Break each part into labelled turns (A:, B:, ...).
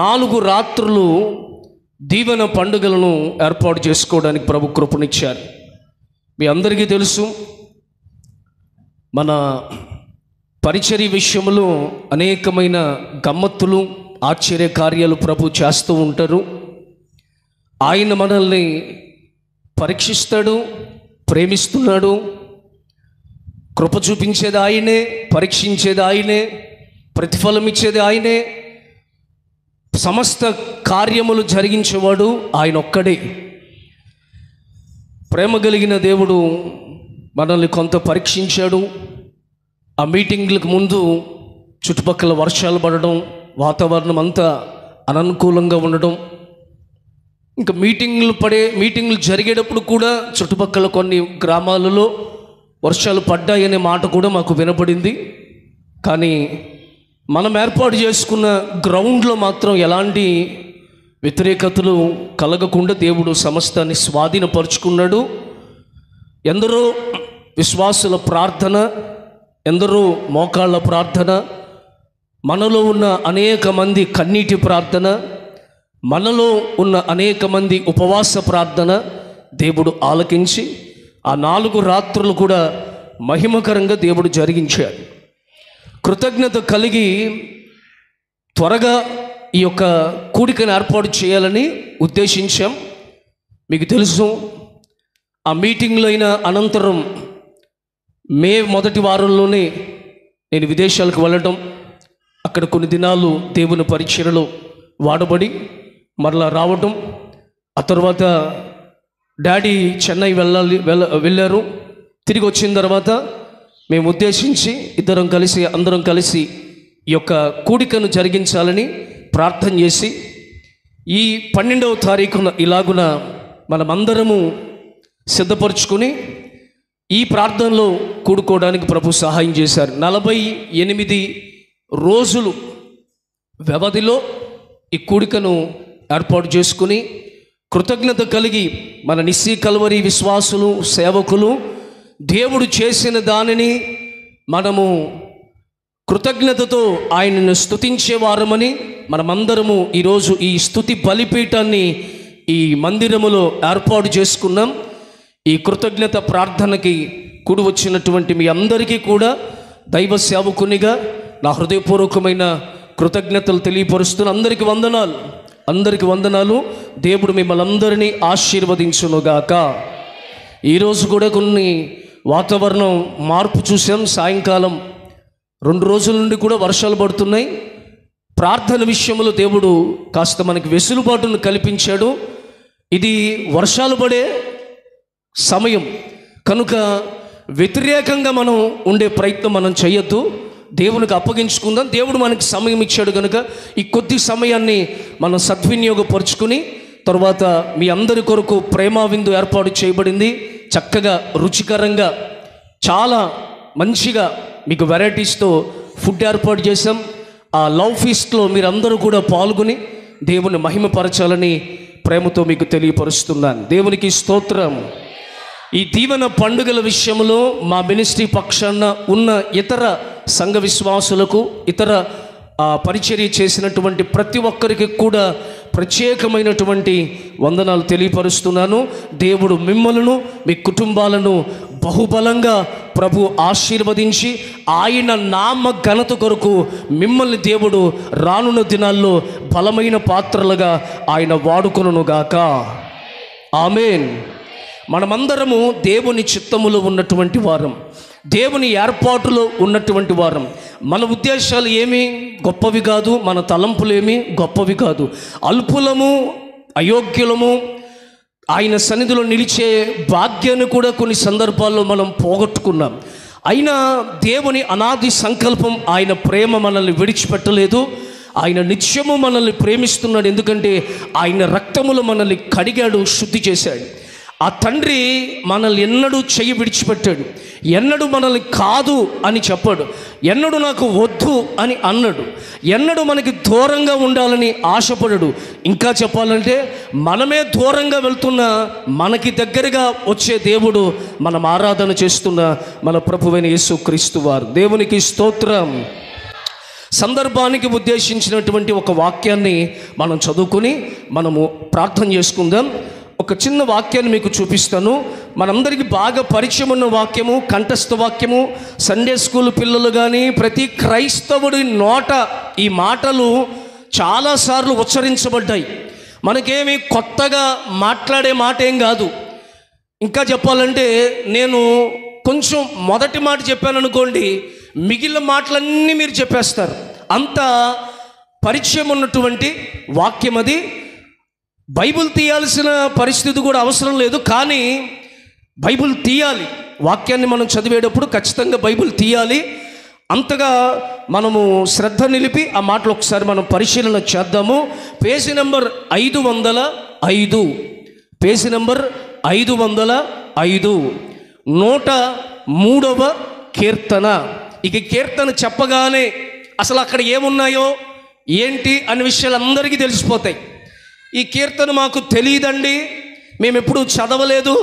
A: నాలుగు రాత్రులు దీవెన పండుగలను ఏర్పాటు చేసుకోవడానికి ప్రభు కృపనిచ్చారు. మీ అందరికీ తెలుసు, మన పరిచర్య విషయంలో అనేకమైన గమ్మత్తులు, ఆశ్చర్య కార్యాలు ప్రభు చేస్తూ ఉంటారు. ఆయన మనల్ని పరీక్షిస్తాడు, ప్రేమిస్తున్నాడు. కృప చూపించేది ఆయనే, పరీక్షించేది ఆయనే, ప్రతిఫలం ఇచ్చేది ఆయనే, సమస్త కార్యములు జరిగించేవాడు ఆయన ఒక్కడే. ప్రేమ కలిగిన దేవుడు మనల్ని కొంత పరీక్షించాడు. ఆ మీటింగ్లకు ముందు చుట్టుపక్కల వర్షాలు పడడం, వాతావరణం అంతా అననుకూలంగా ఉండడం, ఇంకా మీటింగ్లు జరిగేటప్పుడు కూడా చుట్టుపక్కల కొన్ని గ్రామాలలో వర్షాలు పడ్డాయనే మాట కూడా మాకు వినపడింది. కానీ మనం ఏర్పాటు చేసుకున్న గ్రౌండ్లో మాత్రం ఎలాంటి వ్యతిరేకతలు కలగకుండా దేవుడు సమస్తాన్ని స్వాధీనపరుచుకున్నాడు. ఎందరో విశ్వాసుల ప్రార్థన, ఎందరో మోకాళ్ళ ప్రార్థన, మనలో ఉన్న అనేక మంది కన్నీటి ప్రార్థన, మనలో ఉన్న అనేక మంది ఉపవాస ప్రార్థన దేవుడు ఆలకించి ఆ 4 రాత్రులు కూడా మహిమకరంగా దేవుడు జరిగించాడు. కృతజ్ఞత కలిగి త్వరగా ఈ యొక్క కూడికను ఏర్పాటు చేయాలని ఉద్దేశించాం. మీకు తెలుసు, ఆ మీటింగ్లో అయిన అనంతరం మే మొదటి వారంలోనే నేను విదేశాలకు వెళ్ళడం, అక్కడ కొన్ని దినాలు దేవుని పరిచర్యలో వాడబడి మరలా రావటం, ఆ తర్వాత డాడీ చెన్నై వెళ్ళారు. తిరిగి వచ్చిన తర్వాత మేము ఉద్దేశించి అందరం కలిసి ఈ యొక్క కూడికను జరిగించాలని ప్రార్థన చేసి ఈ 12వ తారీఖున ఇలాగున మనమందరము సిద్ధపరచుకొని ఈ ప్రార్థనలో కూడుకోవడానికి ప్రభు సహాయం చేశారు. 48 రోజులు వ్యవధిలో ఈ కూడికను ఏర్పాటు చేసుకుని కృతజ్ఞత కలిగి మన నిస్సీ కల్వరి విశ్వాసులు, సేవకులు దేవుడు చేసిన దానిని మనము కృతజ్ఞతతో ఆయనను స్తుతించే వారమని మనమందరము ఈరోజు ఈ స్తుతి బలిపీఠాన్ని ఈ మందిరములో ఏర్పాటు చేసుకున్నాం. ఈ కృతజ్ఞత ప్రార్థనకి కూడి వచ్చినటువంటి మీ అందరికీ కూడా దైవ సేవకునిగా నా హృదయపూర్వకమైన కృతజ్ఞతలు తెలియపరుస్తున్న అందరికీ వందనాలు. దేవుడు మిమ్మల్ని అందరినీ ఆశీర్వదించునుగాక. ఈరోజు కూడా కొన్ని వాతావరణం మార్పు చూసాం. సాయంకాలం 2 రోజుల నుండి కూడా వర్షాలు పడుతున్నాయి. ప్రార్థన విషయంలో దేవుడు కాస్త మనకి వెసులుబాటును కల్పించాడు. ఇది వర్షాలు పడే సమయం కనుక వ్యతిరేకంగా మనం ఉండే ప్రయత్నం మనం చేయొద్దు, దేవునికి అప్పగించుకుందాం. దేవుడు మనకి సమయం ఇచ్చాడు కనుక ఈ కొద్ది సమయాన్ని మనం సద్వినియోగపరుచుకుని తర్వాత మీ అందరి కొరకు ప్రేమ విందు ఏర్పాటు చేయబడింది. చక్కగా రుచికరంగా చాలా మంచిగా మీకు వెరైటీస్తో ఫుడ్ ఏర్పాటు చేసాం. ఆ లవ్ ఫీస్ట్లో మీరందరూ కూడా పాల్గొని దేవుని మహిమపరచాలని ప్రేమతో మీకు తెలియపరుస్తున్నాను. దేవునికి స్తోత్రం. ఈ దీవెన పండుగల విషయంలో మా మినిస్ట్రీ పక్షాన ఉన్న ఇతర సంఘ విశ్వాసులకు, ఇతర పరిచర్య చేసినటువంటి ప్రతి ఒక్కరికి కూడా ప్రత్యేకమైనటువంటి వందనాలు తెలియపరుస్తున్నాను. దేవుడు మిమ్మలను, మీ కుటుంబాలను బహుబలంగా ప్రభు ఆశీర్వదించి ఆయన నామ ఘనత కొరకు మిమ్మల్ని దేవుడు రానున్న దినాల్లో బలమైన పాత్రలుగా ఆయన వాడుకొనుగాక. ఆమేన్. మనమందరము దేవుని చిత్తములో ఉన్నటువంటి వారం, దేవుని ఏర్పాటులో ఉన్నటువంటి వారం. మన ఉద్దేశాలు ఏమీ గొప్పవి కాదు, మన తలంపులు ఏమీ గొప్పవి కాదు. అల్పులము, అయోగ్యులము, ఆయన సన్నిధిలో నిలిచే భాగ్యాన్ని కూడా కొన్ని సందర్భాల్లో మనం పోగొట్టుకున్నాం. అయినా దేవుని అనాది సంకల్పం, ఆయన ప్రేమ మనల్ని విడిచిపెట్టలేదు. ఆయన నిత్యము మనల్ని ప్రేమిస్తున్నాడు. ఎందుకంటే ఆయన రక్తములో మనల్ని కడిగాడు, శుద్ధి చేశాడు. ఆ తండ్రి మనల్ని ఎన్నడూ చెయ్యి విడిచిపెట్టాడు. ఎన్నడూ మనల్ని కాదు అని చెప్పాడు, ఎన్నడూ నాకు వద్దు అని అన్నాడు, ఎన్నడూ మనకి దూరంగా ఉండాలని ఆశపడడు. ఇంకా చెప్పాలంటే మనమే దూరంగా వెళ్తున్న మనకి దగ్గరగా వచ్చే దేవుడు మనం ఆరాధన చేస్తున్న మన ప్రభువైన యేసుక్రీస్తు వారు. దేవునికి స్తోత్రం. సందర్భానికి ఉద్దేశించినటువంటి ఒక వాక్యాన్ని మనం చదువుకొని మనము ప్రార్థన చేసుకుందాం. ఒక చిన్న వాక్యాన్ని మీకు చూపిస్తాను. మనందరికీ బాగా పరిచయం ఉన్న వాక్యము, కంఠస్థ వాక్యము. సండే స్కూల్ పిల్లలు కానీ ప్రతి క్రైస్తవుడి నోట ఈ మాటలు చాలాసార్లు ఉచ్చరించబడ్డాయి. మనకేమి కొత్తగా మాట్లాడే మాట ఏం కాదు. ఇంకా చెప్పాలంటే నేను కొంచెం మొదటి మాట చెప్పాను అనుకోండి, మిగిలిన మాటలన్నీ మీరు చెప్పేస్తారు. అంత పరిచయం ఉన్నటువంటి వాక్యం అది. బైబిల్ తీయాల్సిన పరిస్థితి కూడా అవసరం లేదు, కానీ బైబిల్ తీయాలి. వాక్యాన్ని మనం చదివేటప్పుడు ఖచ్చితంగా బైబిల్ తీయాలి. అంతగా మనము శ్రద్ధ నిలిపి ఆ మాటలు ఒకసారి మనం పరిశీలన చేద్దాము. పేజీ నెంబర్ 505, పేజీ నెంబర్ 505, 103వ కీర్తన. ఇక కీర్తన చెప్పగానే అసలు అక్కడ ఏమున్నాయో ఏంటి అనే విషయాలు అందరికీ తెలిసిపోతాయి. ఈ కీర్తన మాకు తెలియదండి, మేము ఎప్పుడు చదవలేదు,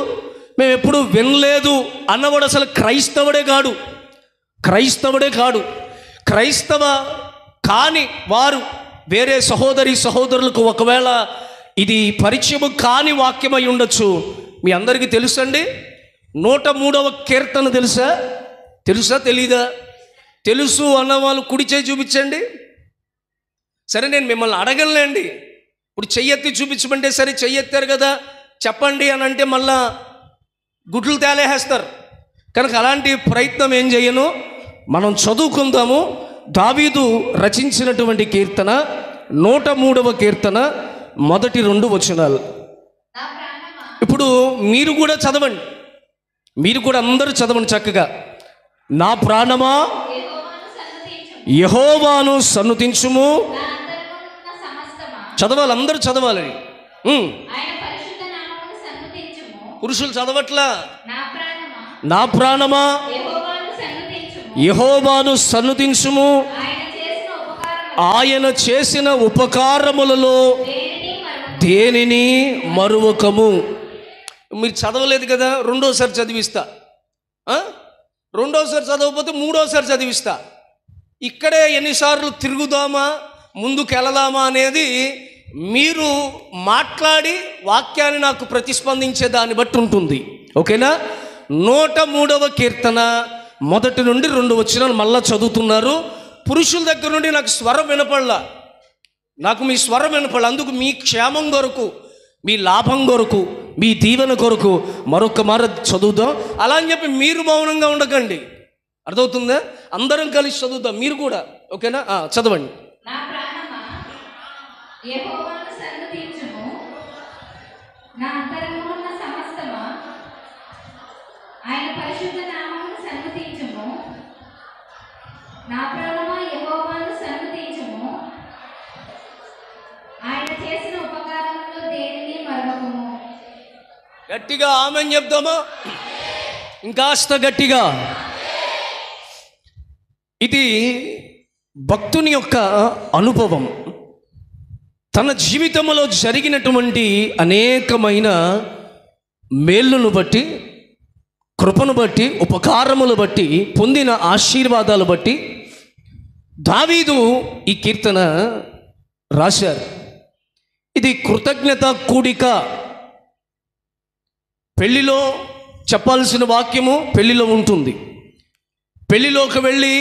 A: మేము ఎప్పుడు వినలేదు అన్నవాడు అసలు క్రైస్తవుడే కాడు. క్రైస్తవ కాని వారు వేరే సహోదరులకు ఒకవేళ ఇది పరిచయము కాని వాక్యమై ఉండొచ్చు. మీ అందరికీ తెలుసండి 103వ కీర్తన. తెలుసా తెలీదా? తెలుసు అన్నవాళ్ళు కుడి చేయి చూపించండి. సరే, నేను మిమ్మల్ని అడగలేండి. ఇప్పుడు చెయ్యెత్తి చూపించమంటే సరే చెయ్యెత్తారు కదా చెప్పండి అని అంటే మళ్ళా గుడ్లు తేలేస్తారు. కనుక అలాంటి ప్రయత్నం ఏం చేయను, మనం చదువుకుందాము. దావీదు రచించినటువంటి కీర్తన 103వ కీర్తన మొదటి 2 వచనాలు. ఇప్పుడు మీరు కూడా చదవండి, మీరు కూడా అందరూ చదవండి చక్కగా. నా ప్రాణమా యెహోవాను సన్నుతించుము. చదవాలి, అందరూ చదవాలి. పురుషులు చదవట్లా. నా ప్రాణమా యెహోవాను సన్నుతించుము, ఆయన చేసిన ఉపకారములలో దేనిని మరువకము. మీరు చదవలేదు కదా, రెండోసారి చదివిస్తా. రెండోసారి చదవకపోతే మూడోసారి చదివిస్తా. ఇక్కడే ఎన్నిసార్లు తిరుగుదామా, ముందుకు వెళదామా అనేది మీరు మాట్లాడి వాక్యాన్ని నాకు ప్రతిస్పందించే దాన్ని బట్టి ఉంటుంది. ఓకేనా? 103వ కీర్తన మొదటి నుండి 2 వచనాలు మళ్ళా చదువుతున్నారు. పురుషుల దగ్గర నుండి నాకు స్వరం వినపడలా, నాకు మీ స్వరం వినపడలా. అందుకు మీ క్షేమం కొరకు, మీ లాభం కొరకు, మీ దీవెన కొరకు మరొక మార చదువుదాం. అలా అని చెప్పి మీరు మౌనంగా ఉండకండి, అర్థమవుతుందా? అందరం కలిసి చదువుదాం, మీరు కూడా. ఓకేనా? చదవండి.
B: ఆయన పరిశుద్ధ నామమును సన్నుతించుము. నా ప్రాణమా యెహోవాను సన్నుతించుము. ఆయన చేసిన ఉపకారములో దేనిని మరువకుము.
A: గట్టిగా ఆమేన్ చెప్దామా? ఇంకాస్త గట్టిగా. ఇది భక్తుని యొక్క అనుభవం. తన జీవితంలో జరిగినటువంటి అనేకమైన మేళ్ళను బట్టి, కృపను బట్టి, ఉపకారములు బట్టి, పొందిన ఆశీర్వాదాలు బట్టి దావీదు ఈ కీర్తన రాశారు. ఇది కృతజ్ఞత కూడిక. పెళ్లిలో చెప్పాల్సిన వాక్యము పెళ్లిలో ఉంటుంది. పెళ్లిలోకి వెళ్ళి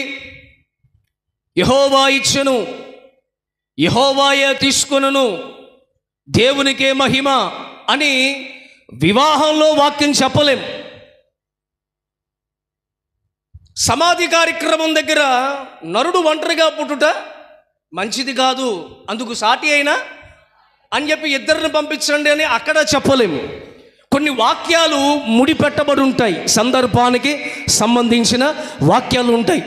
A: యెహోవా ఇచ్చెను, యెహోవాయే తీసుకొనును, దేవునికే మహిమ అని వివాహంలో వాక్యం చెప్పలేం. సమాధి కార్యక్రమం దగ్గర నరుడు ఒంటరిగా పుట్టుట మంచిది కాదు, అందుకు సాటి అయినా అని చెప్పి ఇద్దరిని పంపించండి అని అక్కడ చెప్పలేము. కొన్ని వాక్యాలు ముడిపెట్టబడి ఉంటాయి, సందర్భానికి సంబంధించిన వాక్యాలు ఉంటాయి.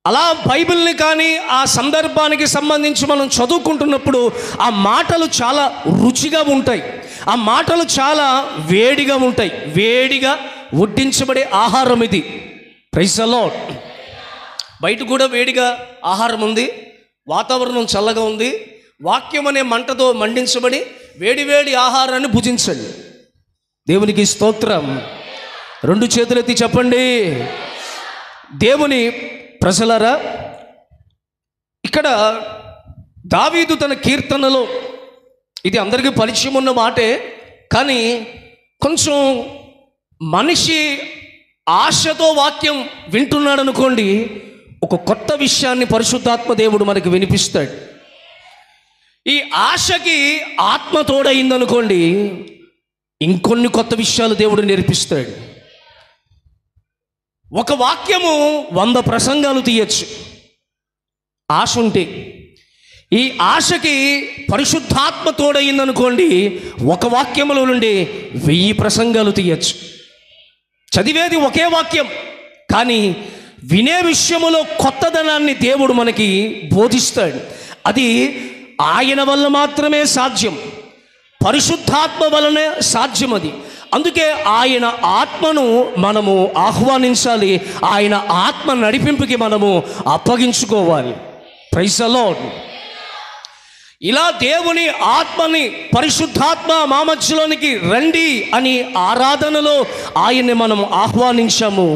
A: అలా బైబిల్ని కానీ ఆ సందర్భానికి సంబంధించి మనం చదువుకుంటున్నప్పుడు ఆ మాటలు చాలా రుచిగా ఉంటాయి, ఆ మాటలు చాలా వేడిగా ఉంటాయి. వేడిగా వడ్డించబడే ఆహారం ఇది. Praise the Lord. బయట కూడా వేడిగా ఆహారం ఉంది, వాతావరణం చల్లగా ఉంది. వాక్యం అనే మంటతో మండించబడి వేడి వేడి ఆహారాన్ని భుజించండి. దేవునికి స్తోత్రం. 2 చేతులెత్తి చెప్పండి. దేవుని ప్రజలారా, ఇక్కడ దావీదు తన కీర్తనలో, ఇది అందరికీ పరిచయం ఉన్న మాటే, కానీ కొంచెం మనిషి ఆశతో వాక్యం వింటున్నాడు అనుకోండి, ఒక కొత్త విషయాన్ని పరిశుద్ధాత్మ దేవుడు మనకి వినిపిస్తాడు. ఈ ఆశకి ఆత్మ తోడైందనుకోండి, ఇంకొన్ని కొత్త విషయాలు దేవుడు నేర్పిస్తాడు. ఒక వాక్యము 100 ప్రసంగాలు తీయచ్చు ఆశ ఉంటే. ఈ ఆశకి పరిశుద్ధాత్మ తోడయిందనుకోండి, ఒక వాక్యములో నుండి 1000 ప్రసంగాలు తీయచ్చు. చదివేది ఒకే వాక్యం, కానీ వినే విషయములో కొత్తదనాన్ని దేవుడు మనకి బోధిస్తాడు. అది ఆయన వల్ల మాత్రమే సాధ్యం, పరిశుద్ధాత్మ వలనే సాధ్యం అది. అందుకే ఆయన ఆత్మను మనము ఆహ్వానించాలి, ఆయన ఆత్మ నడిపింపుకి మనము అప్పగించుకోవాలి. Praise the lord. ఇలా దేవుని ఆత్మని, పరిశుద్ధాత్మ మా మధ్యలోనికి రండి అని ఆరాధనలో ఆయన్ని మనం ఆహ్వానించాము.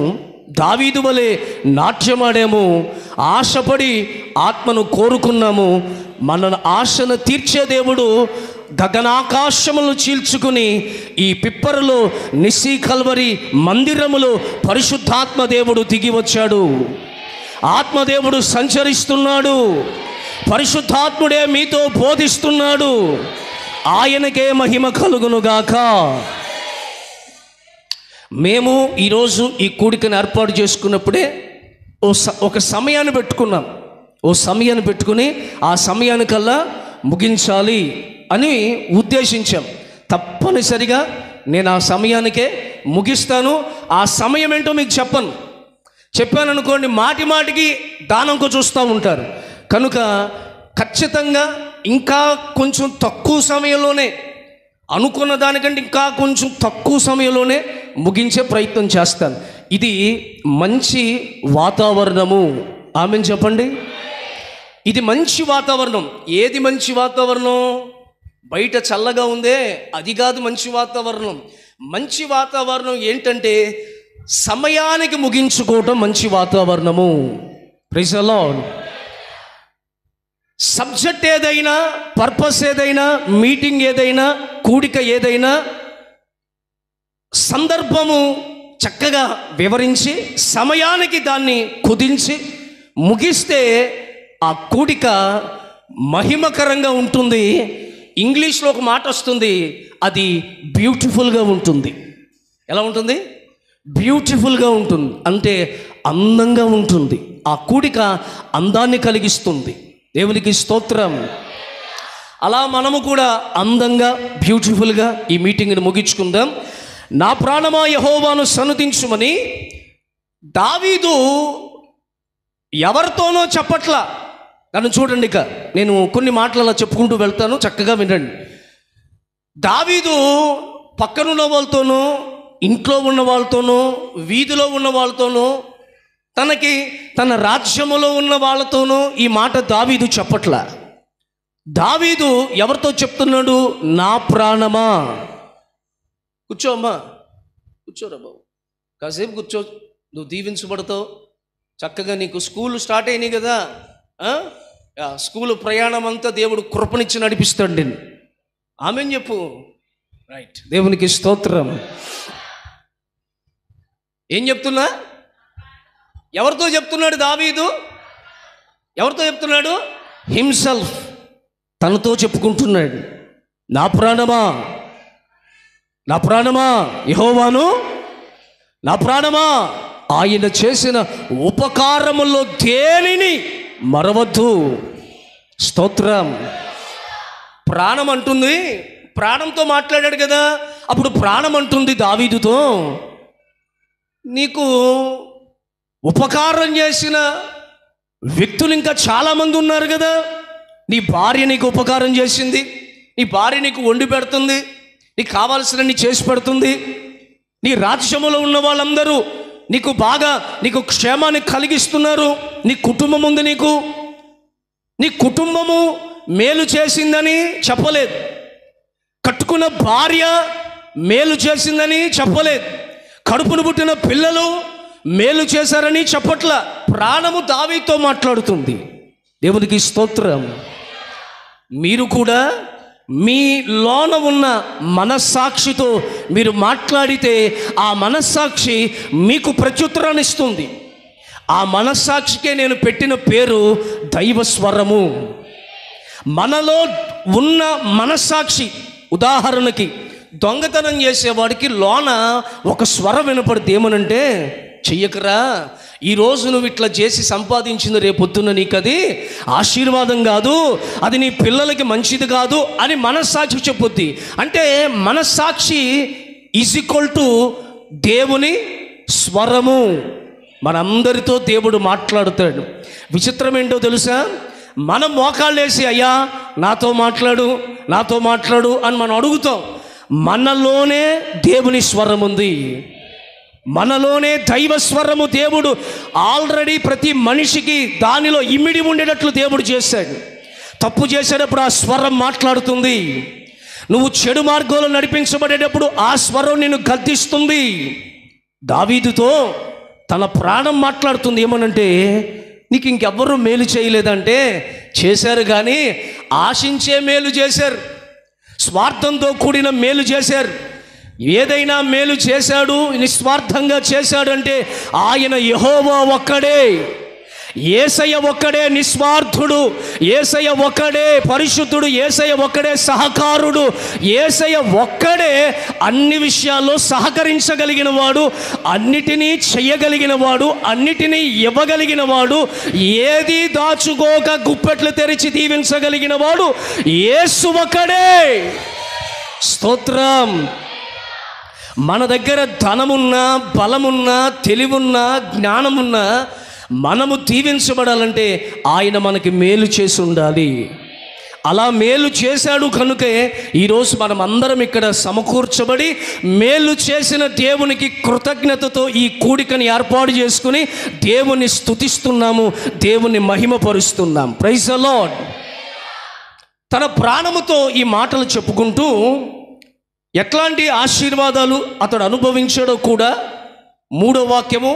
A: దావీదు వలె నాట్యమాడాము, ఆశపడి ఆత్మను కోరుకున్నాము. మన ఆశను తీర్చే దేవుడు గగనాకాశములను చీల్చుకుని ఈ పిప్పరలో నిస్సీ కల్వరి మందిరములో పరిశుద్ధాత్మ దేవుడు దిగి వచ్చాడు. ఆత్మదేవుడు సంచరిస్తున్నాడు, పరిశుద్ధాత్ముడే మీతో బోధిస్తున్నాడు. ఆయనకే మహిమ కలుగునుగాక. మేము ఈరోజు ఈ కూడికను ఏర్పాటు చేసుకున్నప్పుడే ఒక సమయాన్ని పెట్టుకున్నాం. ఓ సమయాన్ని పెట్టుకుని ఆ సమయానికల్లా ముగించాలి అని ఉద్దేశించాం. తప్పనిసరిగా నేను ఆ సమయానికే ముగిస్తాను. ఆ సమయం ఏంటో మీకు చెప్పాను అనుకోండి, మాటి మాటికి దానంకు చూస్తూ ఉంటారు. కనుక ఖచ్చితంగా ఇంకా కొంచెం తక్కువ సమయంలోనే, అనుకున్న దానికంటే ఇంకా కొంచెం తక్కువ సమయంలోనే ముగించే ప్రయత్నం చేస్తాను. ఇది మంచి వాతావరణము. ఆమెను చెప్పండి. ఇది మంచి వాతావరణం. ఏది మంచి వాతావరణం? బయట చల్లగా ఉందే, అది కాదు మంచి వాతావరణం. మంచి వాతావరణం ఏంటంటే సమయానికి ముగించుకోవటం మంచి వాతావరణము. Praise the Lord. సబ్జెక్ట్ ఏదైనా, పర్పస్ ఏదైనా, మీటింగ్ ఏదైనా, కూడిక ఏదైనా సందర్భము చక్కగా వివరించి సమయానికి దాన్ని కుదించి ముగిస్తే ఆ కూడిక మహిమకరంగా ఉంటుంది. ఇంగ్లీష్లో ఒక మాట వస్తుంది, అది బ్యూటిఫుల్గా ఉంటుంది. ఎలా ఉంటుంది? బ్యూటిఫుల్గా ఉంటుంది, అంటే అందంగా ఉంటుంది. ఆ కూడిక అందాన్ని కలిగిస్తుంది. దేవునికి స్తోత్రం. అలా మనము కూడా అందంగా, బ్యూటిఫుల్గా ఈ మీటింగ్ని ముగించుకుందాం. నా ప్రాణమా యెహోవాను సన్నుతించుమని దావీదు ఎవరితోనో చెప్పట్లా. నన్ను చూడండి, ఇక నేను కొన్ని మాటలు అలా చెప్పుకుంటూ వెళ్తాను, చక్కగా వినండి. దావీదు పక్కనున్న వాళ్ళతోనూ, ఇంట్లో ఉన్న వాళ్ళతోనూ, వీధిలో ఉన్న వాళ్ళతోనూ, తన రాజ్యములో ఉన్న వాళ్ళతోనూ ఈ మాట దావీదు చెప్పట్లా. దావీదు ఎవరితో చెప్తున్నాడు? నా ప్రాణమా. కూర్చోమ్మా, కూర్చోరా బాబు, కాసేపు కూర్చో, నువ్వు దీవించబడతావు. చక్కగా నీకు స్కూల్ స్టార్ట్ అయినాయి కదా, స్కూలు ప్రయాణం అంతా దేవుడు కృపనిచ్చి నడిపిస్తాడు నేను. ఆమెను చెప్పు. రైట్, దేవునికి స్తోత్రం. ఏం చెప్తున్నా? ఎవరితో చెప్తున్నాడు దావీదు? ఎవరితో చెప్తున్నాడు? హిమ్సెల్ఫ్, తనతో చెప్పుకుంటున్నాడు. నా ప్రాణమా, నా ప్రాణమా యెహోవాను, నా ప్రాణమా ఆయన చేసిన ఉపకారముల్లో దేనిని మరవద్దు. స్తోత్రం. ప్రాణం అంటుంది, ప్రాణంతో మాట్లాడాడు కదా, అప్పుడు ప్రాణం అంటుంది దావీదుతో, నీకు ఉపకారం చేసిన వ్యక్తులు ఇంకా చాలామంది ఉన్నారు కదా. నీ భార్య నీకు ఉపకారం చేసింది, నీ భార్య నీకు వండి పెడుతుంది, నీకు కావాల్సినన్ని చేసి పెడుతుంది. నీ రాజ్యములో ఉన్న వాళ్ళందరూ నీకు క్షేమాన్ని కలిగిస్తున్నారు. నీ కుటుంబం ఉంది, నీ కుటుంబము మేలు చేసిందని చెప్పలేదు. కట్టుకున్న భార్య మేలు చేసిందని చెప్పలేదు. కడుపును పుట్టిన పిల్లలు మేలు చేశారని చెప్పట్ల. ప్రాణము దావీదుతో మాట్లాడుతుంది. దేవునికి స్తోత్రం. మీరు కూడా మీ లోన ఉన్న మనస్సాక్షితో మీరు మాట్లాడితే ఆ మనస్సాక్షి మీకు ప్రత్యుత్తరాన్ని ఇస్తుంది. ఆ మనస్సాక్షికే నేను పెట్టిన పేరు దైవస్వరము. మనలో ఉన్న మనస్సాక్షి, ఉదాహరణకి దొంగతనం చేసేవాడికి లోన ఒక స్వరం వినపడితే ఏమనంటే, చెయ్యకరా, ఈరోజు నువ్వు ఇట్లా చేసి సంపాదించింది రేపొద్దున నీకు అది ఆశీర్వాదం కాదు, అది నీ పిల్లలకి మంచిది కాదు అని మనస్సాక్షి చెప్పుద్ది. అంటే మనస్సాక్షి ఈజ్ ఈక్వల్ టు దేవుని స్వరము. మనందరితో దేవుడు మాట్లాడుతాడు. విచిత్రం ఏంటో తెలుసా? మనం మోకాళ్ళు వేసి అయ్యా నాతో మాట్లాడు నాతో మాట్లాడు అని మనం అడుగుతాం. మనలోనే దేవుని స్వరం ఉంది, మనలోనే దైవ స్వరము దేవుడు ఆల్రెడీ ప్రతి మనిషికి దానిలో ఇమిడి ఉండేటట్లు దేవుడు చేశాడు. తప్పు చేసేటప్పుడు ఆ స్వరం మాట్లాడుతుంది. నువ్వు చెడు మార్గంలో నడిపించబడేటప్పుడు ఆ స్వరం నిన్ను గద్దిస్తుంది. దావీదుతో తన ప్రాణం మాట్లాడుతుంది. ఏమనంటే, నీకు ఇంకెవ్వరూ మేలు చేయలేదంటే, చేశారు కానీ ఆశించే మేలు చేశారు, స్వార్థంతో కూడిన మేలు చేశారు. ఏదైనా మేలు చేశాడు నిస్వార్థంగా చేశాడంటే ఆయన యెహోవా ఒక్కడే, యేసయ్య ఒక్కడే నిస్వార్థుడు, యేసయ్య ఒక్కడే పరిశుద్ధుడు, యేసయ్య ఒక్కడే సహకారుడు, యేసయ్య ఒక్కడే అన్ని విషయాల్లో సహకరించగలిగిన వాడు, అన్నిటినీ చెయ్యగలిగిన వాడు, అన్నిటినీ ఇవ్వగలిగిన వాడు, ఏది దాచుకోక గుప్పెట్లు తెరిచి దీవించగలిగిన వాడు యేసు ఒక్కడే. స్తోత్రం. మన దగ్గర ధనమున్నా, బలమున్నా, తెలివున్నా, జ్ఞానమున్నా మనము దీవించబడాలంటే ఆయన మనకి మేలు చేసి ఉండాలి. అలా మేలు చేశాడు కనుకే ఈరోజు మనం అందరం ఇక్కడ సమకూర్చబడి మేలు చేసిన దేవునికి కృతజ్ఞతతో ఈ కూడికని ఏర్పాటు చేసుకుని దేవుని స్తుతిస్తున్నాము, దేవుని మహిమపరుస్తున్నాం. Praise the lord. తన ప్రాణముతో ఈ మాటలు చెప్పుకుంటూ ఎట్లాంటి ఆశీర్వాదాలు అతడు అనుభవించాడో కూడా 3వ వాక్యము,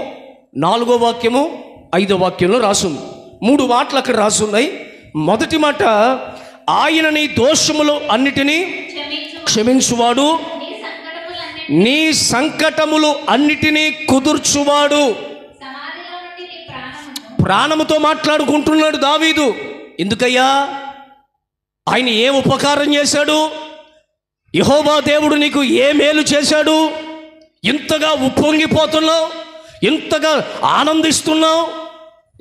A: 4వ వాక్యము, 5వ వాక్యంలో రాసుంది. 3 మాటలు అక్కడ రాసున్నాయి. మొదటి మాట, ఆయన నీ దోషములు అన్నిటినీ క్షమించువాడు, నీ సంకటములు అన్నిటినీ కుదుర్చువాడు. ప్రాణముతో మాట్లాడుకుంటున్నాడు దావీదు. ఎందుకయ్యా? ఆయన ఏ ఉపకారం చేశాడు? యెహోవా దేవుడు నీకు ఏ మేలు చేశాడు? ఇంతగా ఉప్పొంగిపోతున్నావు, ఇంతగా ఆనందిస్తున్నావు.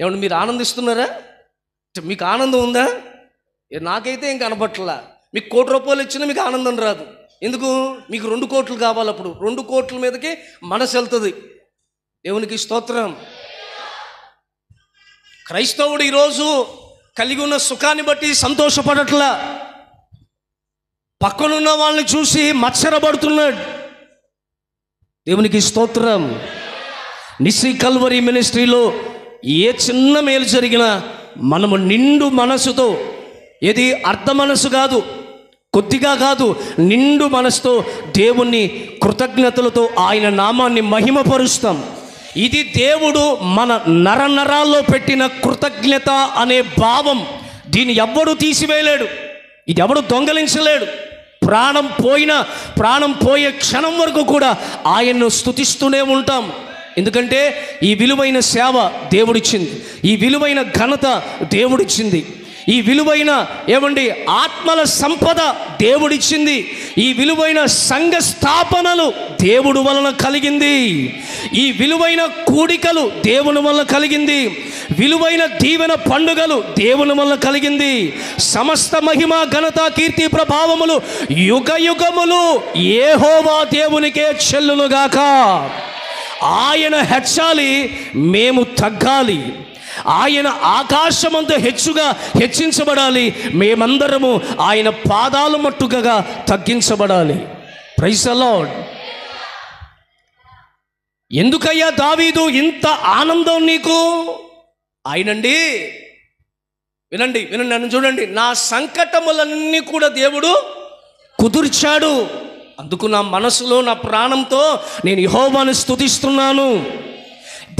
A: ఏమంటే మీరు ఆనందిస్తున్నారా? మీకు ఆనందం ఉందా? నాకైతే ఏం కనపట్లా. మీకు 1 కోటి రూపాయలు ఇచ్చినా మీకు ఆనందం రాదు. ఎందుకు? మీకు 2 కోట్లు కావాలి. అప్పుడు 2 కోట్ల మీదకి మనసు వెళ్తుంది. దేవునికి స్తోత్రం. క్రైస్తవుడు ఈరోజు కలిగి ఉన్న సుఖాన్ని బట్టి సంతోషపడట్లా, పక్కనున్న వాళ్ళని చూసి మత్సరపడుతున్నాడు. దేవునికి స్తోత్రం. నిస్సీ కల్వరీ మినిస్ట్రీలో ఏ చిన్న మేలు జరిగినా మనము నిండు మనసుతో, ఏది అర్ధ మనసు కాదు, కొద్దిగా కాదు, నిండు మనసుతో దేవుణ్ణి కృతజ్ఞతలతో ఆయన నామాన్ని మహిమపరుస్తాం. ఇది దేవుడు మన నరనరాల్లో పెట్టిన కృతజ్ఞత అనే భావం. దీన్ని ఎవ్వడూ తీసివేయలేడు, ఇది ఎవడు దొంగలించలేడు. ప్రాణం పోయే క్షణం వరకు కూడా ఆయన్ను స్తుతిస్తూనే ఉంటాం. ఎందుకంటే ఈ విలువైన సేవ దేవుడిచ్చింది, ఈ విలువైన ఘనత దేవుడిచ్చింది, ఈ విలువైన ఆత్మల సంపద దేవుడిచ్చింది, ఈ విలువైన సంఘ స్థాపనలు దేవుడు వలన కలిగింది, ఈ విలువైన కూడికలు దేవుని వలన కలిగింది, విలువైన దీవెన పండుగలు దేవుని వలన కలిగింది. సమస్త మహిమ ఘనత కీర్తి ప్రభావములు యుగ యుగములు యెహోవా దేవునికే చెల్లునుగాక. ఆయన హెచ్చాలి, మేము తగ్గాలి. ఆయన ఆకాశమంత హెచ్చుగా హెచ్చించబడాలి, మేమందరము ఆయన పాదాల మట్టుగా తగ్గించబడాలి. Praise the lord. ఎందుకయ్యా దావీదు ఇంత ఆనందం నీకు? ఆయనండి, వినండి నన్ను చూడండి, నా సంకటములన్నీ కూడా దేవుడు కుదుర్చాడు. అందుకు నా మనసులో నా ప్రాణంతో నేను యెహోవాను స్తుతిస్తున్నాను.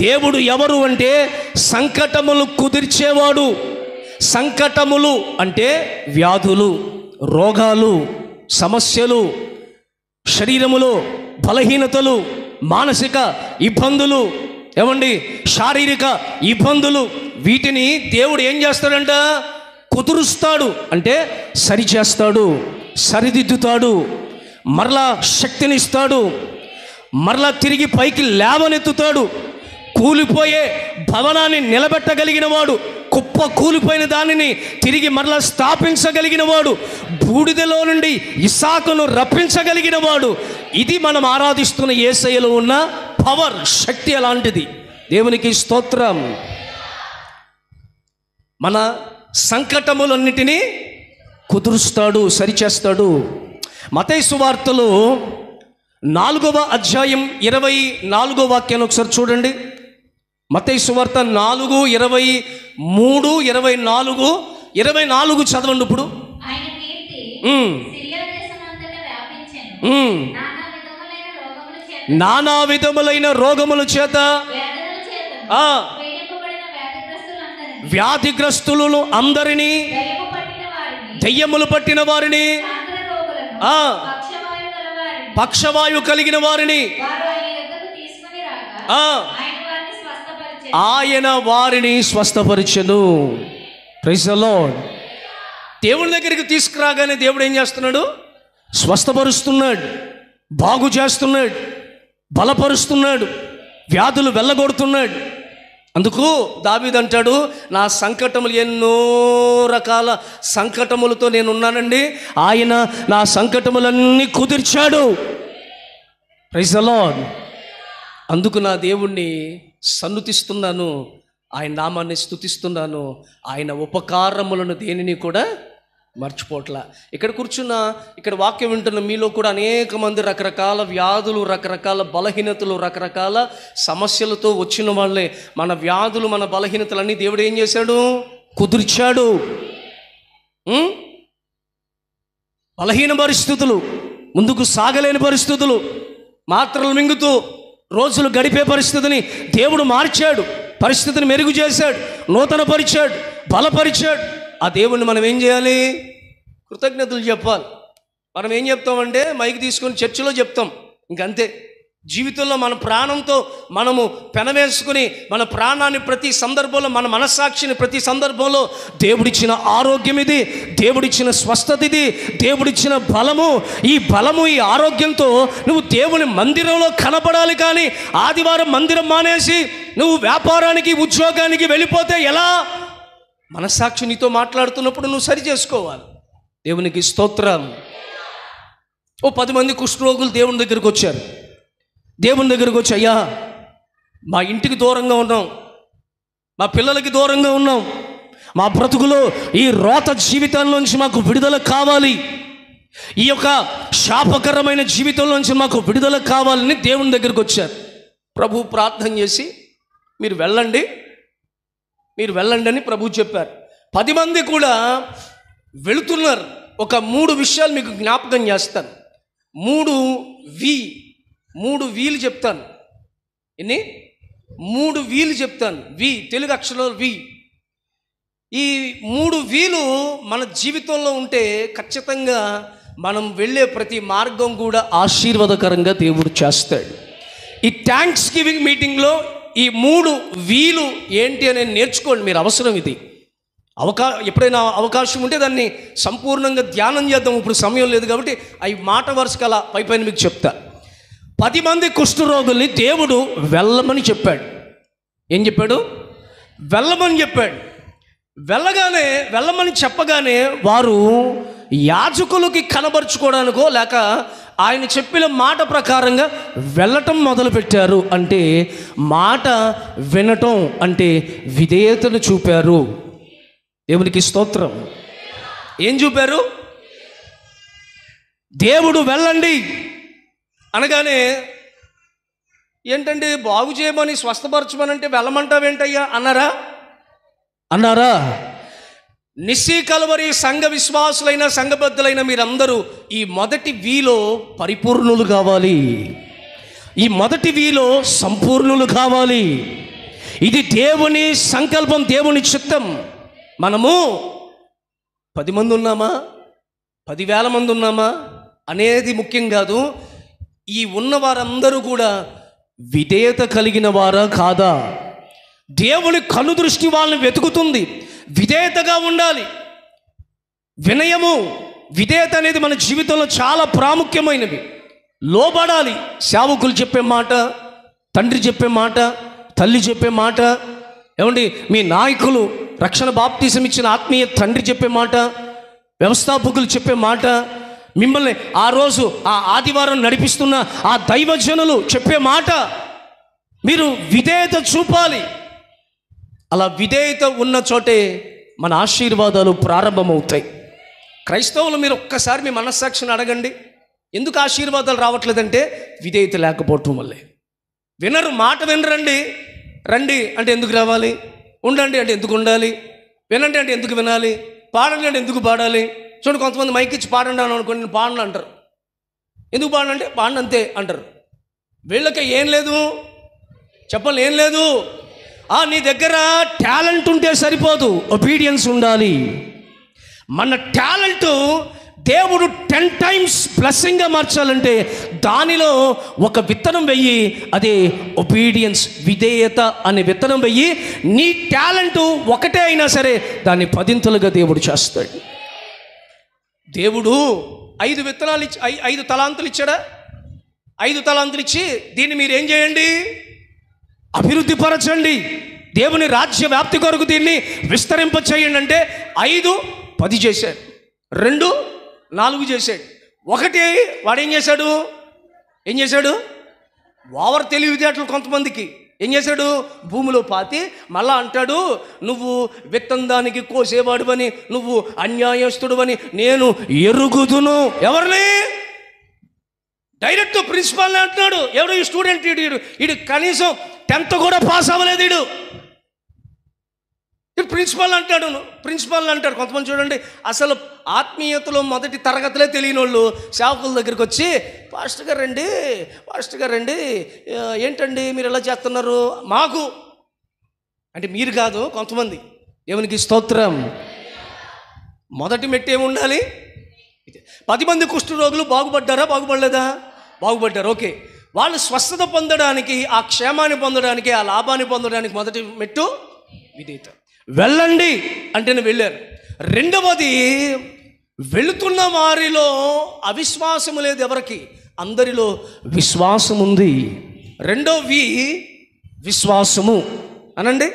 A: దేవుడు ఎవరు అంటే సంకటములు కుదిర్చేవాడు, సంకటములు అంటే వ్యాధులు, రోగాలు, సమస్యలు, శరీరములో బలహీనతలు, మానసిక ఇబ్బందులు, ఏమండి శారీరక ఇబ్బందులు, వీటిని దేవుడు ఏం చేస్తాడంట? కుదురుస్తాడు అంటే సరిచేస్తాడు, సరిదిద్దుతాడు, మరలా శక్తినిస్తాడు, మరలా తిరిగి పైకి లేవనెత్తుతాడు. కూలిపోయే భవనాన్ని నిలబెట్టగలిగిన వాడు, కుప్ప కూలిపోయిన దానిని తిరిగి మరలా స్థాపించగలిగిన వాడు, బూడిదలో నుండి ఇస్సాకును రప్పించగలిగిన వాడు. ఇది మనం ఆరాధిస్తున్న యేసయ్యలో ఉన్న పవర్, శక్తి అలాంటిది. దేవునికి స్తోత్రం. మన సంకటములన్నిటినీ కుదురుస్తాడు, సరిచేస్తాడు. మత్తయి సువార్తలో 4వ అధ్యాయం 24వ వాక్యాన్ని ఒకసారి చూడండి. మత్తయి సువార్త 4:23, 24, 24 చదవండి ఇప్పుడు.
B: ఆయన కీర్తి సిరియా దేశమంతటా వ్యాపించెను.
A: నానా విధములైన రోగముల చేత
B: వ్యాధుల చేత పీడింపబడిన
A: వ్యాధిగ్రస్తులను అందరినీ, దెయ్యములు పట్టిన వారిని, పక్షవాయు కలిగిన వారిని ఆయన వారిని స్వస్థపరిచెను. Praise the lord. దేవుని దగ్గరికి తీసుకురాగానే దేవుడు ఏం చేస్తున్నాడు? స్వస్థపరుస్తున్నాడు, బాగు చేస్తున్నాడు, బలపరుస్తున్నాడు, వ్యాధులు వెళ్ళగొడుతున్నాడు. అందుకు దావీదు అంటాడు, నా సంకటములు ఎన్నో రకాల సంకటములతో నేను ఉన్నానండి, ఆయన నా సంకటములన్నీ కుదిర్చాడు. Praise the lord. అందుకు నా దేవుణ్ణి సన్నుతిస్తున్నాను, ఆయన నామాన్ని స్తుతిస్తున్నాను, ఆయన ఉపకారములను దేనిని కూడా మర్చిపోట్ల. ఇక్కడ కూర్చున్న, ఇక్కడ వాక్యం వింటున్న మీలో కూడా అనేక మంది రకరకాల వ్యాధులు, రకరకాల బలహీనతలు, రకరకాల సమస్యలతో వచ్చిన వాళ్ళే. మన వ్యాధులు, మన బలహీనతలన్నీ దేవుడు ఏం చేశాడు? కుదిర్చాడు. బలహీన పరిస్థితులు, ముందుకు సాగలేని పరిస్థితులు, మాత్రలు మింగుతూ రోజులు గడిపే పరిస్థితిని దేవుడు మార్చాడు, పరిస్థితిని మెరుగు చేశాడు, నూతన పరిచాడు, బలపరిచాడు. ఆ దేవుణ్ణి మనం ఏం చేయాలి? కృతజ్ఞతలు చెప్పాలి. మనం ఏం చెప్తామంటే మైక్ తీసుకొని చర్చిలో చెప్తాం, ఇంకంతే. జీవితంలో మన ప్రాణంతో మనము పెనవేసుకుని మన ప్రాణాన్ని ప్రతి సందర్భంలో, మన మనస్సాక్షిని ప్రతి సందర్భంలో, దేవుడిచ్చిన ఆరోగ్యం ఇది, దేవుడిచ్చిన స్వస్థత ఇది, దేవుడిచ్చిన బలము, ఈ బలము, ఈ ఆరోగ్యంతో నువ్వు దేవుని మందిరంలో కనపడాలి. కానీ ఆదివారం మందిరం మానేసి నువ్వు వ్యాపారానికి, ఉద్యోగానికి వెళ్ళిపోతే ఎలా? మనస్సాక్షి నీతో మాట్లాడుతున్నప్పుడు నువ్వు సరి చేసుకోవాలి. దేవునికి స్తోత్రం. 10 మంది కుష్ఠరోగులు దేవుని దగ్గరికి వచ్చారు. దేవుని దగ్గరికి వచ్చి, అయ్యా మా ఇంటికి దూరంగా ఉన్నాం, మా పిల్లలకి దూరంగా ఉన్నాం, మా బ్రతుకులో ఈ రోత జీవితంలోంచి మాకు విడుదల కావాలి, ఈ యొక్క శాపకరమైన జీవితంలోంచి మాకు విడుదల కావాలని దేవుని దగ్గరికి వచ్చారు. ప్రభు ప్రార్థన చేసి మీరు వెళ్ళండి అని ప్రభు చెప్పారు. 10 మంది కూడా వెళుతున్నారు. ఒక 3 విషయాలు మీకు జ్ఞాపకం చేస్తాను. 3 వీలు చెప్తాను. ఎన్ని? 3 వీలు చెప్తాను. తెలుగు అక్షరాలు వి. ఈ 3 వీలు మన జీవితంలో ఉంటే ఖచ్చితంగా మనం వెళ్ళే ప్రతి మార్గం కూడా ఆశీర్వాదకరంగా దేవుడు చేస్తాడు. ఈ థ్యాంక్స్ గివింగ్ మీటింగ్లో ఈ 3 వీలు ఏంటి అనేది నేర్చుకోండి మీరు. అవసరం ఇది. ఎప్పుడైనా అవకాశం ఉంటే దాన్ని సంపూర్ణంగా ధ్యానం చేద్దాం. ఇప్పుడు సమయం లేదు కాబట్టి అవి మాట వరుసగా అలా పైపైన మీకు చెప్తా. 10 మంది కుష్ఠరోగుల్ని దేవుడు వెళ్ళమని చెప్పాడు. ఏం చెప్పాడు? వెళ్ళమని చెప్పాడు. వెళ్ళమని చెప్పగానే వారు యాజకులకి కనబరుచుకోవడానికో లేక ఆయన చెప్పిన మాట ప్రకారంగా వెళ్ళటం మొదలుపెట్టారు. అంటే మాట వినటం అంటే విధేయతను చూపారు. దేవునికి స్తోత్రం. ఏం చూపారు? దేవుడు వెళ్ళండి అనగానే ఏంటంటే బాగు చేయమని, స్వస్థపరచమనంటే వెళ్ళమంటావేంటయ్యా అన్నారా? నిస్సీ కల్వరి సంఘ విశ్వాసులైన, సంఘబద్ధులైన మీరందరూ ఈ మొదటి వీలో పరిపూర్ణులు కావాలి. ఈ మొదటి వీలో సంపూర్ణులు కావాలి. ఇది దేవుని సంకల్పం, దేవుని చిత్తం. మనము 10 మంది ఉన్నామా, 10,000 మంది ఉన్నామా అనేది ముఖ్యం కాదు. ఈ ఉన్న వారందరూ కూడా విధేయత కలిగిన వారా కాదా? దేవుని కనుదృష్టి వాళ్ళని వెతుకుతుంది. విధేయతగా ఉండాలి. వినయము, విధేయత అనేది మన జీవితంలో చాలా ప్రాముఖ్యమైనవి. లోబడాలి. సేవకులు చెప్పే మాట, తండ్రి చెప్పే మాట, తల్లి చెప్పే మాట, ఏమండి మీ నాయకులు, రక్షణ బాప్తిసం ఇచ్చిన ఆత్మీయ తండ్రి చెప్పే మాట, వ్యవస్థాపకులు చెప్పే మాట, మిమ్మల్ని ఆ రోజు ఆ ఆదివారం నడిపిస్తున్న ఆ దైవజనులు చెప్పే మాట మీరు విధేయత చూపాలి. అలా విధేయత ఉన్న చోటే మన ఆశీర్వాదాలు ప్రారంభమవుతాయి. క్రైస్తవులు మీరు ఒక్కసారి మీ మనస్సాక్షిని అడగండి, ఎందుకు ఆశీర్వాదాలు రావట్లేదంటే విధేయత లేకపోవటం వల్లే. వినరు, మాట వినరండి. రండి అంటే ఎందుకు రావాలి, ఉండండి అంటే ఎందుకు ఉండాలి, వినండి అంటే ఎందుకు వినాలి, పాడండి అంటే ఎందుకు పాడాలి. చూడండి, కొంతమంది మైక్ ఇచ్చి పాడండి అని అనుకోండి, నేను పాడను అంటారు. ఎందుకు పాడంటే పాడను అంతే అంటారు. వీళ్ళకి ఏం లేదు, చెప్పాలి, ఏం లేదు. నీ దగ్గర టాలెంట్ ఉంటే సరిపోదు, ఒబీడియన్స్ ఉండాలి. మన టాలెంట్ దేవుడు 10 times బ్లెస్సింగ్గా మార్చాలంటే దానిలో ఒక విత్తనం వెయ్యి, అదే ఒబీడియన్స్, విధేయత అనే విత్తనం వెయ్యి. నీ టాలెంట్ ఒకటే అయినా సరే దాన్ని 10ంతలుగా దేవుడు చేస్తాడు. దేవుడు 5 విత్తనాలు ఇచ్చి 5 తలాంతులు ఇచ్చాడా? 5 తలాంతులు ఇచ్చి దీన్ని మీరు ఏం చేయండి, అభివృద్ధి పరచండి, దేవుని రాజ్య వ్యాప్తి కొరకు దీన్ని విస్తరింప చేయండి అంటే 5 10 చేశాడు, 2 4 చేశాడు. 1 వాడు ఏం చేశాడు ఓవర్ తెలివితేటలు కొంతమందికి. ఏం చేశాడు, భూమిలో పాతి మళ్ళా అంటాడు, నువ్వు విత్తందానికి కోసేవాడువని, నువ్వు అన్యాయస్తుడువని నేను ఎరుగుదును. ఎవరిని? డైరెక్ట్ ప్రిన్సిపాల్ని అంటున్నాడు. ఎవడు ఈ స్టూడెంట్, వీడు కనీసం 10th కూడా పాస్ అవ్వలేదు. వీడు ప్రిన్సిపాల్ అంటాడు. కొంతమంది చూడండి, అసలు ఆత్మీయతలో మొదటి తరగతిలో తెలియని వాళ్ళు సేవకుల దగ్గరికి వచ్చి, పాస్టర్ గారు రండి, ఏంటండి మీరు ఎలా చేస్తున్నారు మాకు అంటే, మీరు కాదు కొంతమంది. దేవునికి స్తోత్రం. మొదటి మెట్టు ఏముండాలి? 10 మంది కుష్ఠరోగులు బాగుపడలేదా? బాగుపడ్డారు. ఓకే, వాళ్ళు స్వస్థత పొందడానికి, ఆ క్షేమాన్ని పొందడానికి, ఆ లాభాన్ని పొందడానికి మొదటి మెట్టు విధేయత. వెళ్ళండి అంటేనే వెళ్ళారు. 2వది, వెళుతున్న వారిలో అవిశ్వాసము లేదు ఎవరికి, అందరిలో విశ్వాసం ఉంది. 2వి విశ్వాసము అనండి.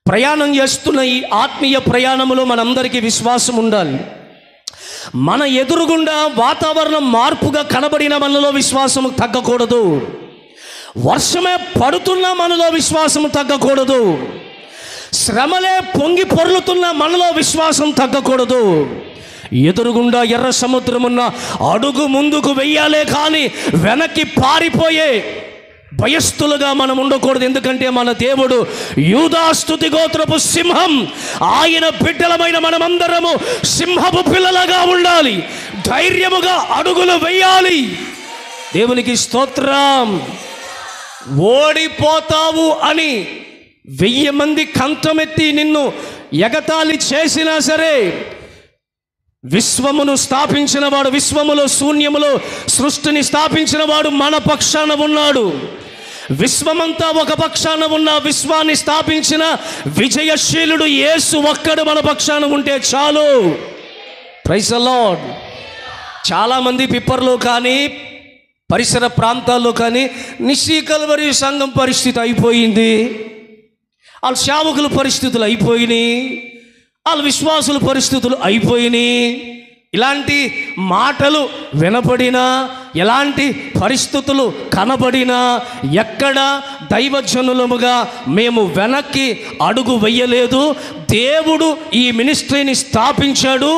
A: ప్రయాణం చేస్తున్న ఈ ఆత్మీయ ప్రయాణములో మనందరికీ విశ్వాసం ఉండాలి. మన ఎదురుగుండా వాతావరణం మార్పుగా కనబడిన మనలో విశ్వాసము తగ్గకూడదు. వర్షమే పడుతున్న మనలో విశ్వాసము తగ్గకూడదు. శ్రమలే పొంగి పొర్లుతున్న మనలో విశ్వాసం తగ్గకూడదు. ఎదురుగుండా ఎర్ర సముద్రమున్న అడుగు ముందుకు వెయ్యాలే కానీ వెనక్కి పారిపోయే భయస్థులుగా మనం ఉండకూడదు. ఎందుకంటే మన దేవుడు యూదా స్తుతి గోత్రపు సింహం. ఆయన బిడ్డలమైన మనమందరము సింహపు పిల్లలుగా ఉండాలి. ధైర్యముగా అడుగులు వెయ్యాలి. దేవునికి స్తోత్రం. ఓడిపోతావు అని 1000 మంది కంఠమెత్తి నిన్ను ఎగతాళి చేసినా సరే, విశ్వమును స్థాపించిన వాడు, విశ్వములో శూన్యములో సృష్టిని స్థాపించిన వాడు మన పక్షాన ఉన్నాడు. విశ్వమంతా ఒక పక్షాన ఉన్న విశ్వాన్ని స్థాపించిన విజయశీలుడు యేసు ఒక్కడు మన పక్షాన ఉంటే చాలు. Praise the Lord. చాలామంది పిప్పర్లో కానీ పరిసర ప్రాంతాల్లో కానీ నిస్సీ కల్వరి సంఘం పరిస్థితి అయిపోయింది, వాళ్ళ సేవకుల పరిస్థితులు అయిపోయినాయి, వాళ్ళ విశ్వాసుల పరిస్థితులు అయిపోయినాయి. ఇలాంటి మాటలు వినపడినా, ఎలాంటి పరిస్థితులు కనబడినా, ఎక్కడ దైవజనులముగా మేము వెనక్కి అడుగు వెయ్యలేదు. దేవుడు ఈ మినిస్ట్రీని స్థాపించాడు,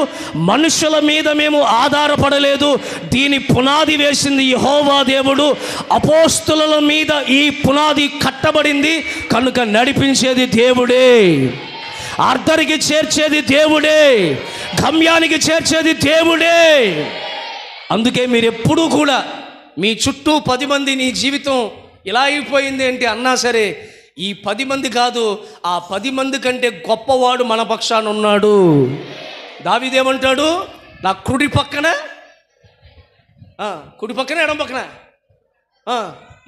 A: మనుషుల మీద మేము ఆధారపడలేదు. దీని పునాది వేసింది యెహోవా దేవుడు. అపోస్తుల మీద ఈ పునాది కట్టబడింది కనుక నడిపించేది దేవుడే, అర్ధరికి చేర్చేది దేవుడే, గమ్యానికి చేర్చేది దేవుడే. అందుకే మీరు ఎప్పుడూ కూడా మీ చుట్టూ 10 మంది నీ జీవితం ఇలా అయిపోయింది ఏంటి అన్నా సరే, ఈ 10 మంది కాదు, ఆ 10 మంది కంటే గొప్పవాడు మన పక్షాన ఉన్నాడు. దావీదేమంటాడు, నా కుడి పక్కన ఎడం పక్కన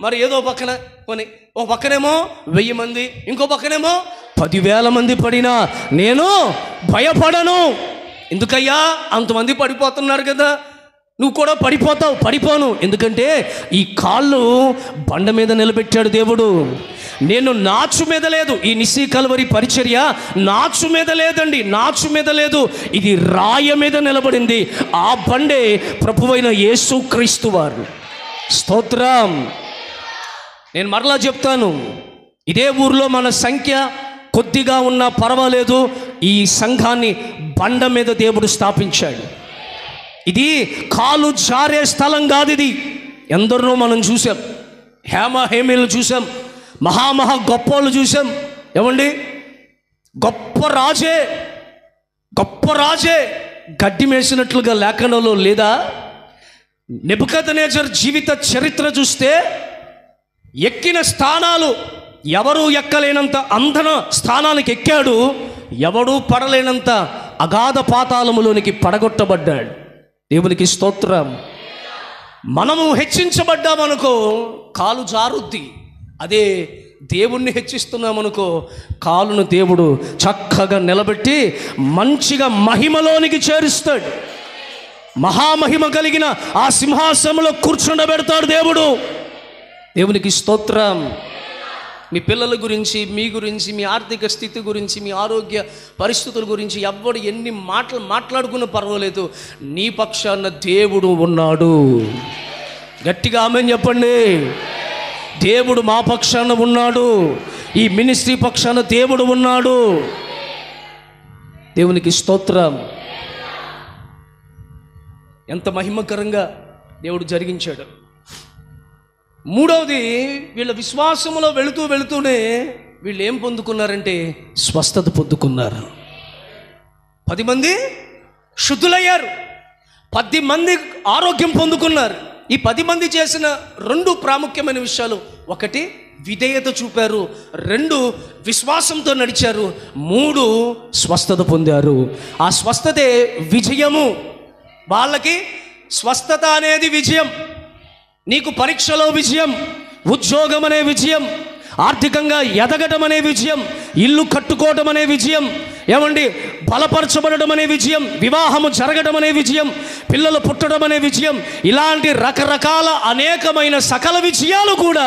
A: మరి ఏదో పక్కన కొని, ఒక పక్కనేమో 1000 మంది, ఇంకో పక్కనేమో 10,000 మంది పడినా నేను భయపడను. ఎందుకయ్యా, అంతమంది పడిపోతున్నారు కదా, నువ్వు కూడా పడిపోతావు. పడిపోను, ఎందుకంటే ఈ కాళ్ళు బండ మీద నిలబెట్టాడు దేవుడు. నేను నాచు మీద లేదు. ఈ నిస్సీ కల్వరి పరిచర్య నాచు మీద లేదండి, నాచు మీద లేదు. ఇది రాయ మీద నిలబడింది. ఆ బండే ప్రభువైన యేసుక్రీస్తు వారు. స్తోత్రం. నేను మరలా చెప్తాను, ఇదే ఊర్లో మన సంఖ్య కొద్దిగా ఉన్నా పర్వాలేదు, ఈ సంఘాన్ని బండ మీద దేవుడు స్థాపించాడు. ఇది కాలు జారే స్థలం కాదు. ఇది ఎందరినో మనం చూసాం, హేమహేమీలు చూసాం, మహామహా గొప్పోళ్ళు చూసాం. ఏమండి, గొప్ప రాజే గడ్డి మేసినట్లుగా లేఖనంలో లేదా? నెబుకద్నెజర్ జీవిత చరిత్ర చూస్తే ఎక్కిన స్థానాలు ఎవరు ఎక్కలేనంత అందన స్థానానికి ఎక్కాడు, ఎవడూ పడలేనంత అగాధ పాతాళములోనికి పడగొట్టబడ్డాడు. దేవునికి స్తోత్రం. మనము హెచ్చించబడ్డామనుకో కాలు జారుద్ది. అదే దేవుణ్ణి హెచ్చిస్తున్నామనుకో కాలును దేవుడు చక్కగా నిలబెట్టి మంచిగా మహిమలోనికి చేరుస్తాడు. మహామహిమ కలిగిన ఆ సింహాసనంలో కూర్చుండబెడతాడు దేవుడు. దేవునికి స్తోత్రం. మీ పిల్లల గురించి, మీ గురించి, మీ ఆర్థిక స్థితి గురించి, మీ ఆరోగ్య పరిస్థితుల గురించి ఎవ్వడు ఎన్ని మాటలు మాట్లాడుకున్నా పర్వాలేదు, నీ పక్షాన దేవుడు ఉన్నాడు. గట్టిగా ఆమేన్ చెప్పండి. దేవుడు మా పక్షాన ఉన్నాడు. ఈ మినిస్ట్రీ పక్షాన దేవుడు ఉన్నాడు. దేవునికి స్తోత్రం. ఎంత మహిమకరంగా దేవుడు జరిగించాడు. మూడవది, వీళ్ళ విశ్వాసములో వెళుతూనే వీళ్ళు ఏం పొందుకున్నారంటే స్వస్థత పొందుకున్నారు. 10 మంది శుద్ధులయ్యారు, 10 మంది ఆరోగ్యం పొందుకున్నారు. ఈ 10 మంది చేసిన 2 ప్రాముఖ్యమైన విషయాలు. 1 విధేయత చూపారు, 2 విశ్వాసంతో నడిచారు, 3 స్వస్థత పొందారు. ఆ స్వస్థతే విజయము. వాళ్ళకి స్వస్థత అనేది విజయం. నీకు పరీక్షలో విజయం, ఉద్యోగం అనే విజయం, ఆర్థికంగా ఎదగటం అనే విజయం, ఇల్లు కట్టుకోవడం అనే విజయం, ఏమండి బలపరచబడడం అనే విజయం, వివాహము జరగడం అనే విజయం, పిల్లలు పుట్టడం అనే విజయం, ఇలాంటి రకరకాల అనేకమైన సకల విజయాలు కూడా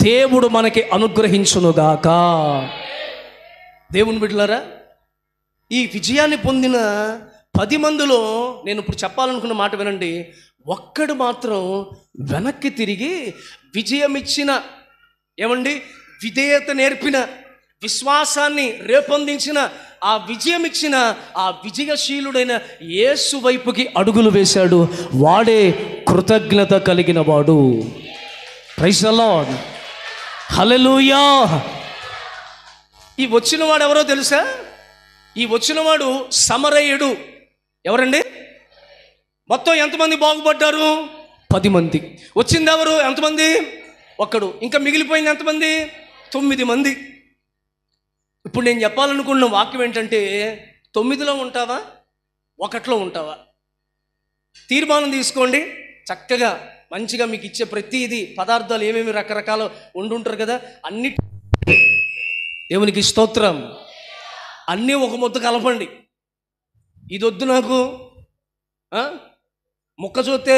A: దేవుడు మనకి అనుగ్రహించునుగాక. దేవుని బిడ్డలారా, ఈ విజయాన్ని పొందిన 10 మందిలో నేను ఇప్పుడు చెప్పాలనుకున్న మాట వినండి. ఒక్కడు మాత్రం వెనక్కి తిరిగి విజయమిచ్చిన, ఏమండి విధేయత నేర్పిన, విశ్వాసాన్ని రేపొందించిన, ఆ విజయమిచ్చిన ఆ విజయశీలుడైన యేసు వైపుకి అడుగులు వేశాడు. వాడే కృతజ్ఞత కలిగిన వాడు. Praise the lord. హల్లెలూయా. ఈ వచ్చినవాడు ఎవరో తెలుసా? ఈ వచ్చినవాడు సమరయుడు. ఎవరండి? మొత్తం ఎంతమంది బాగుపడ్డారు? 10 మంది. వచ్చింది ఎవరు? ఎంతమంది? ఒక్కడు. ఇంకా మిగిలిపోయింది ఎంతమంది? 9 మంది. ఇప్పుడు నేను చెప్పాలనుకున్న వాక్యం ఏంటంటే, 9లో ఉంటావా, 1లో ఉంటావా? తీర్మానం తీసుకోండి. చక్కగా మంచిగా మీకు ఇచ్చే ప్రతిదీ పదార్థాలు ఏమేమి రకరకాల వండుంటారు కదా, అన్ని దేవునికి స్తోత్రం. అన్నీ ఒక ముద్ద కలపండి. ఇది వద్దు నాకు, ముక్క చూస్తే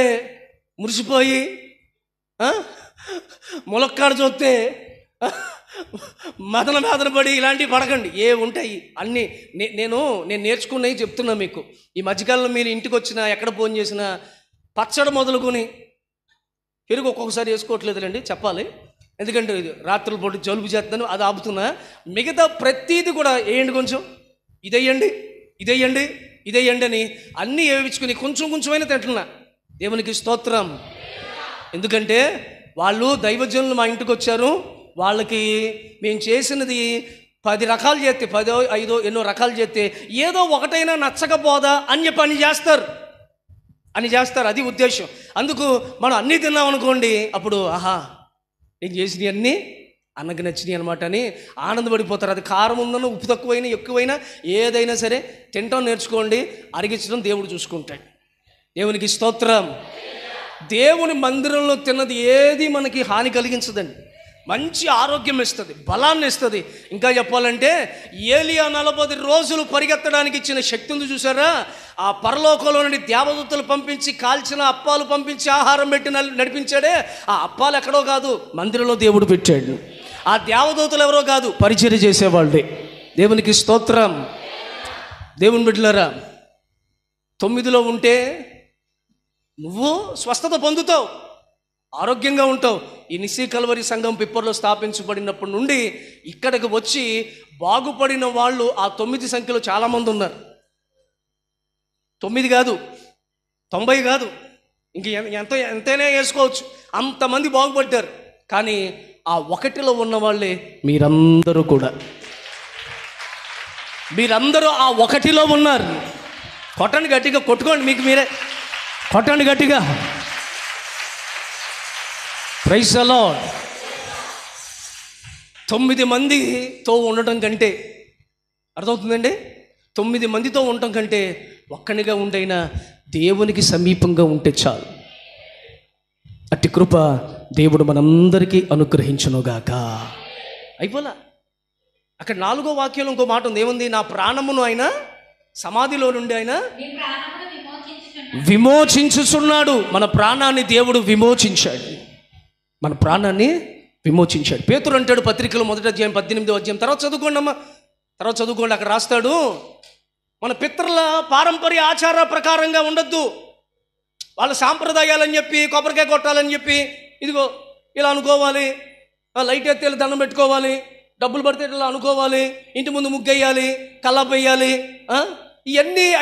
A: మురిసిపోయి, ములక్కాడ చూస్తే మదన పడి ఇలాంటివి పడకండి. ఏ ఉంటాయి అన్నీ నేను నేర్చుకున్నవి చెప్తున్నా మీకు. ఈ మధ్యకాలంలో మీరు ఇంటికి వచ్చినా, ఎక్కడ ఫోన్ చేసినా పచ్చడి మొదలుకొని, పెరుగు ఒక్కొక్కసారి వేసుకోవట్లేదులేండి చెప్పాలి, ఎందుకంటే రాత్రుల పూట జలుబు చేస్తాను, అది ఆపుతున్నా. మిగతా ప్రతీది కూడా వేయండి, కొంచెం ఇదేయండి, ఇదేయండి, ఇదేయండి అని అన్నీ వేయించుకుని కొంచెం కొంచెమైనా తింటున్నా. దేవునికి స్తోత్రం. ఎందుకంటే వాళ్ళు దైవజనులు మా ఇంటికి వచ్చారు. వాళ్ళకి మేము చేసినది 10 రకాలు చేస్తే, 10, 5 ఎన్నో రకాలు చేస్తే ఏదో ఒకటైనా నచ్చకపోదా అని పని చేస్తారు. అది ఉద్దేశం. అందుకు మనం అన్నీ తిన్నాం అనుకోండి, అప్పుడు ఆహా నేను చేసినవి అన్నీ అన్నకి నచ్చినాయి అనమాట అని ఆనందపడిపోతారు. అది కారం ఉందనో ఉప్పు తక్కువైనా ఎక్కువైనా ఏదైనా సరే తినటం నేర్చుకోండి, అరిగించడం దేవుడు చూసుకుంటాడు. దేవునికి స్తోత్రం. దేవుని మందిరంలో తిన్నది ఏది మనకి హాని కలిగించదండి. మంచి ఆరోగ్యం ఇస్తుంది, బలాన్ని ఇస్తుంది. ఇంకా చెప్పాలంటే ఏలియా 40 రోజులు పరిగెత్తడానికి ఇచ్చిన శక్తి ఉంది చూసారా, ఆ పరలోకంలో నుండి దేవదూతలు పంపించి కాల్చిన అప్పాలు పంపించి ఆహారం పెట్టి నడిపించాడే, ఆ అప్పాలు ఎక్కడో కాదు, మందిరంలో దేవుడు పెట్టాడు. ఆ దేవదూతలు ఎవరో కాదు, పరిచర్య చేసేవాళ్ళే. దేవునికి స్తోత్రం. దేవుని బిడ్డలారా, 9లో ఉంటే నువ్వు స్వస్థత పొందుతావు, ఆరోగ్యంగా ఉంటావు. ఈ నిస్సీ కల్వరి సంఘం పిప్పర్లో స్థాపించబడినప్పటి నుండి ఇక్కడికి వచ్చి బాగుపడిన వాళ్ళు ఆ 9 సంఖ్యలో చాలామంది ఉన్నారు. 9 కాదు, 90 కాదు, ఎంతైనా వేసుకోవచ్చు, అంతమంది బాగుపడ్డారు. కానీ ఆ 1లో ఉన్న వాళ్ళే మీరందరూ కూడా. మీరందరూ ఆ 1లో ఉన్నారు. కొట్టండి గట్టిగా, కొట్టుకోండి, మీకు మీరే కొట్టండి గట్టిగా. Praise the lord. 9 మందితో ఉండటం కంటే, అర్థమవుతుందండి, 9 మందితో ఉండటం కంటే ఒక్కనిగా ఉండైనా దేవునికి సమీపంగా ఉంటే చాలు. అట్టి కృప దేవుడు మనందరికీ అనుగ్రహించునుగాక. అయిపోలా. అక్కడ 4వ వాక్యంలో ఇంకో మాట ఉంది. ఏముంది? నా ప్రాణమును ఆయన సమాధిలో నుండి ఆయన విమోచించుచున్నాడు. మన ప్రాణాన్ని దేవుడు విమోచించాడు. మన ప్రాణాన్ని విమోచించాడు. పేతురు అంటాడు పత్రికలో 1వ అధ్యాయం 18వ అధ్యాయం, తర్వాత చదువుకోండి అమ్మా, తర్వాత చదువుకోండి. అక్కడ రాస్తాడు, మన పితరుల పారంపర్య ఆచార ప్రకారంగా ఉండొద్దు. వాళ్ళ సాంప్రదాయాలని చెప్పి కొబ్బరికాయ కొట్టాలని చెప్పి ఇదిగో ఇలా అనుకోవాలి, లైట్ ఎత్తే దండం పెట్టుకోవాలి, డబ్బులు పడితే ఇలా అనుకోవాలి, ఇంటి ముందు ముగ్గేయాలి, కల్లాపు వేయాలి,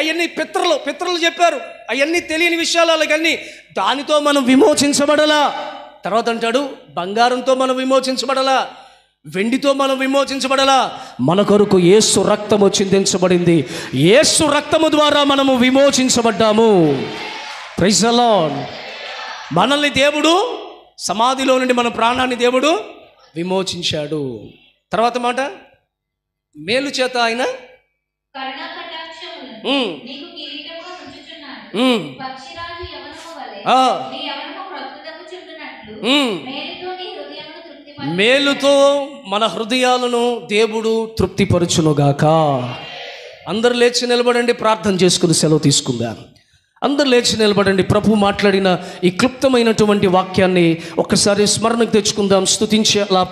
A: అవన్నీ పితరులు చెప్పారు. అవన్నీ తెలియని విషయాలు వాళ్ళకన్నీ. దానితో మనం విమోచించబడలా. తర్వాత అంటాడు, బంగారంతో మనం విమోచించబడలా, వెండితో మనం విమోచించబడలా. మన కొరకు యేసు రక్తము చిందించబడింది. యేసు రక్తము ద్వారా మనము విమోచించబడ్డాము. Praise the lord. మనల్ని దేవుడు సమాధిలో నుండి మన ప్రాణాన్ని దేవుడు విమోచించాడు. తర్వాత మాట, మేలు చేత ఆయన మేలుతో మన హృదయాలను దేవుడు తృప్తిపరచునుగాక. అందరు లేచి నిలబడండి, ప్రార్థన చేసుకుని సెలవు తీసుకుందాం. అందరు లేచి నిలబడండి. ప్రభు మాట్లాడిన ఈ క్లుప్తమైనటువంటి వాక్యాన్ని ఒక్కసారి స్మరణకు తెచ్చుకుందాం. స్తుతించి అలా